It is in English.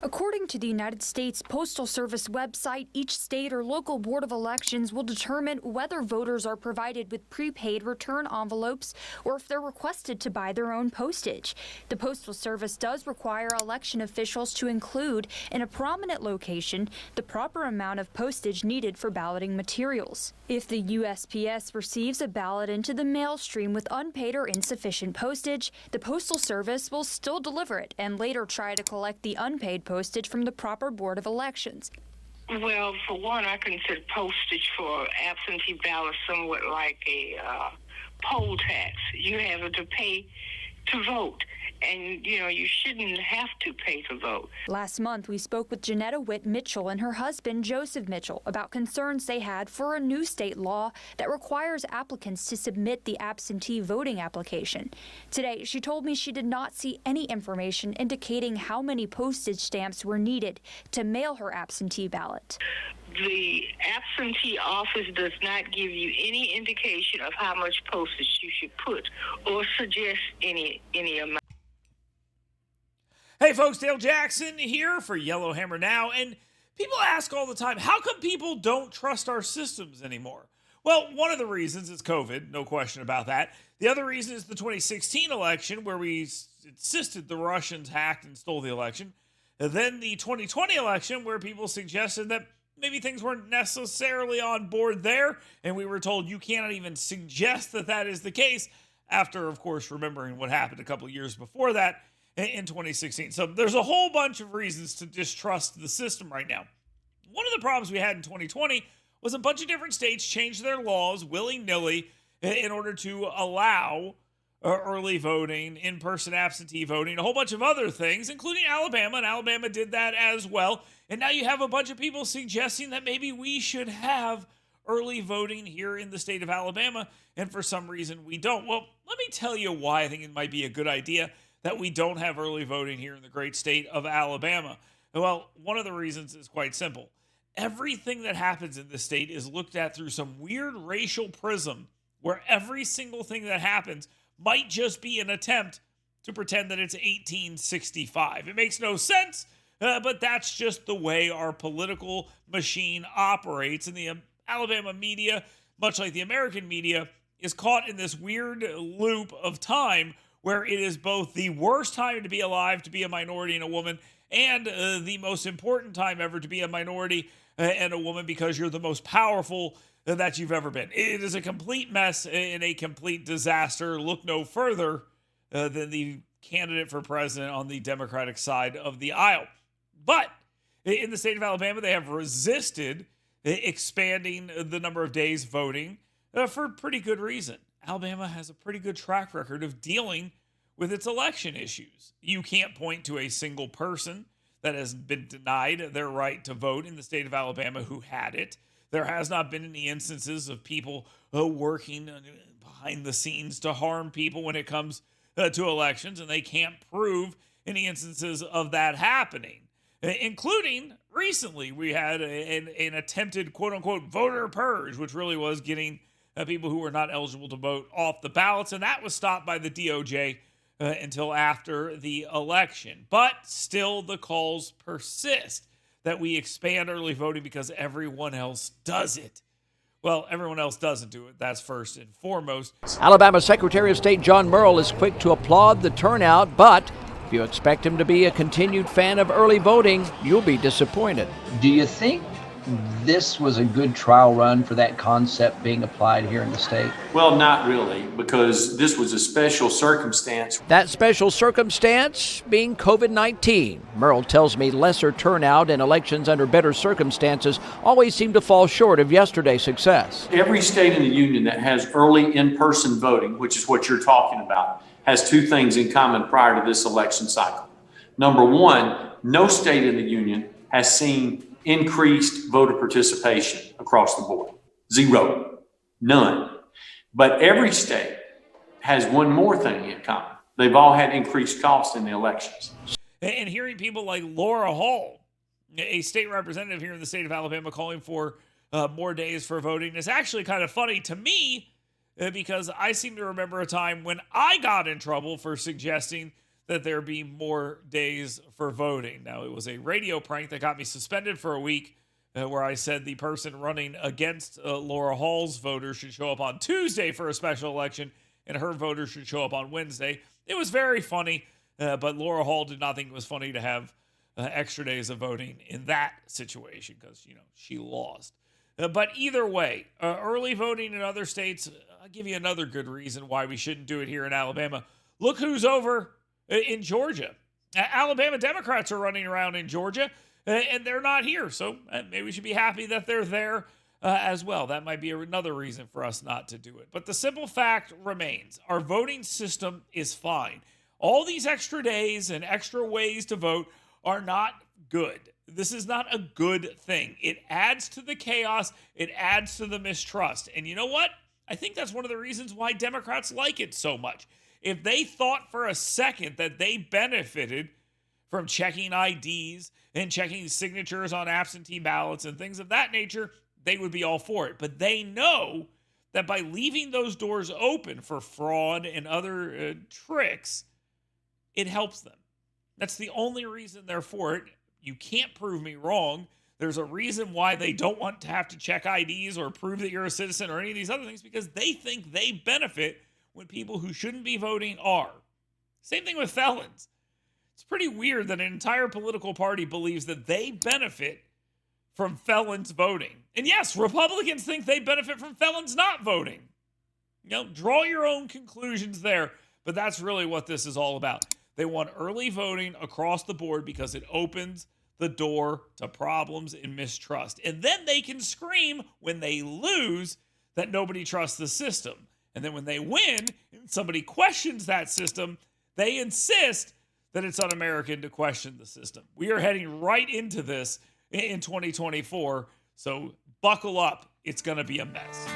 According to the United States Postal Service website, each state or local board of elections will determine whether voters are provided with prepaid return envelopes or if they're requested to buy their own postage. The Postal Service does require election officials to include in a prominent location the proper amount of postage needed for balloting materials. If the USPS receives a ballot into the mail stream with unpaid or insufficient postage, the Postal Service will still deliver it and later try to collect the unpaid postage from the proper board of elections. Well, for one, I consider postage for absentee ballots somewhat like a poll tax. You have to pay to vote, and you shouldn't have to pay to vote. Last month, we spoke with Janetta Witt Mitchell and her husband Joseph Mitchell about concerns they had for a new state law that requires applicants to submit the absentee voting application. Today, she told me she did not see any information indicating how many postage stamps were needed to mail her absentee ballot. The absentee office does not give you any indication of how much postage you should put or suggest any amount. Hey folks, Dale Jackson here for Yellowhammer Now, and people ask all the time, how come people don't trust our systems anymore? Well, one of the reasons is COVID, no question about that. The other reason is the 2016 election, where we insisted the Russians hacked and stole the election. And then the 2020 election, where people suggested that maybe things weren't necessarily on board there, and we were told you cannot even suggest that that is the case, after, of course, remembering what happened a couple of years before that in 2016. So there's a whole bunch of reasons to distrust the system right now. One of the problems we had in 2020 was a bunch of different states changed their laws willy-nilly in order to allow early voting, in-person absentee voting, a whole bunch of other things, including Alabama, and Alabama did that as well. And now you have a bunch of people suggesting that maybe we should have early voting here in the state of Alabama, and for some reason we don't. Well, let me tell you why I think it might be a good idea that we don't have early voting here in the great state of Alabama. Well, one of the reasons is quite simple. Everything that happens in this state is looked at through some weird racial prism where every single thing that happens might just be an attempt to pretend that it's 1865. It makes no sense, but that's just the way our political machine operates. And the Alabama media, much like the American media, is caught in this weird loop of time where it is both the worst time to be alive to be a minority and a woman, and the most important time ever to be a minority and a woman because you're the most powerful that you've ever been. It is a complete mess and a complete disaster. Look no further than the candidate for president on the Democratic side of the aisle. But in the state of Alabama, they have resisted expanding the number of days voting for pretty good reason. Alabama has a pretty good track record of dealing with its election issues. You can't point to a single person that has been denied their right to vote in the state of Alabama who had it. There has not been any instances of people working behind the scenes to harm people when it comes to elections, and they can't prove any instances of that happening. Including recently, we had an attempted quote-unquote voter purge, which really was getting people who were not eligible to vote off the ballots, and that was stopped by the DOJ until after the election. But still, the calls persist that we expand early voting because everyone else does it. Well, everyone else doesn't do it. That's first and foremost. Alabama Secretary of State John Murrell is quick to applaud the turnout, but if you expect him to be a continued fan of early voting, you'll be disappointed. Do you think this was a good trial run for that concept being applied here in the state? Well, not really, because this was a special circumstance. That special circumstance being COVID-19. Murrell tells me lesser turnout in elections under better circumstances always seem to fall short of yesterday's success. Every state in the union that has early in-person voting, which is what you're talking about, has two things in common prior to this election cycle. Number one, no state in the union has seen increased voter participation across the board. Zero. None. But every state has one more thing in common. They've all had increased costs in the elections. And hearing people like Laura Hall, a state representative here in the state of Alabama, calling for more days for voting is actually kind of funny to me because I seem to remember a time when I got in trouble for suggesting that there be more days for voting. Now, it was a radio prank that got me suspended for a week, where I said the person running against Laura Hall's voters should show up on Tuesday for a special election, and her voters should show up on Wednesday. It was very funny, but Laura Hall did not think it was funny to have extra days of voting in that situation because, she lost. But either way, early voting in other states, I'll give you another good reason why we shouldn't do it here in Alabama. Look who's over in Georgia. Alabama Democrats are running around in Georgia, and they're not here. So maybe we should be happy that they're there as well. That might be another reason for us not to do it. But the simple fact remains, our voting system is fine. All these extra days and extra ways to vote are not good. This is not a good thing. It adds to the chaos. It adds to the mistrust. And you know what? I think that's one of the reasons why Democrats like it so much. If they thought for a second that they benefited from checking IDs and checking signatures on absentee ballots and things of that nature, they would be all for it. But they know that by leaving those doors open for fraud and other tricks, it helps them. That's the only reason they're for it. You can't prove me wrong. There's a reason why they don't want to have to check IDs or prove that you're a citizen or any of these other things, because they think they benefit when people who shouldn't be voting are. Same thing with felons. It's pretty weird that an entire political party believes that they benefit from felons voting. And yes, Republicans think they benefit from felons not voting. Draw your own conclusions there, but that's really what this is all about. They want early voting across the board because it opens the door to problems and mistrust. And then they can scream when they lose that nobody trusts the system. And then when they win and somebody questions that system, they insist that it's un-American to question the system. We are heading right into this in 2024, so buckle up. It's going to be a mess.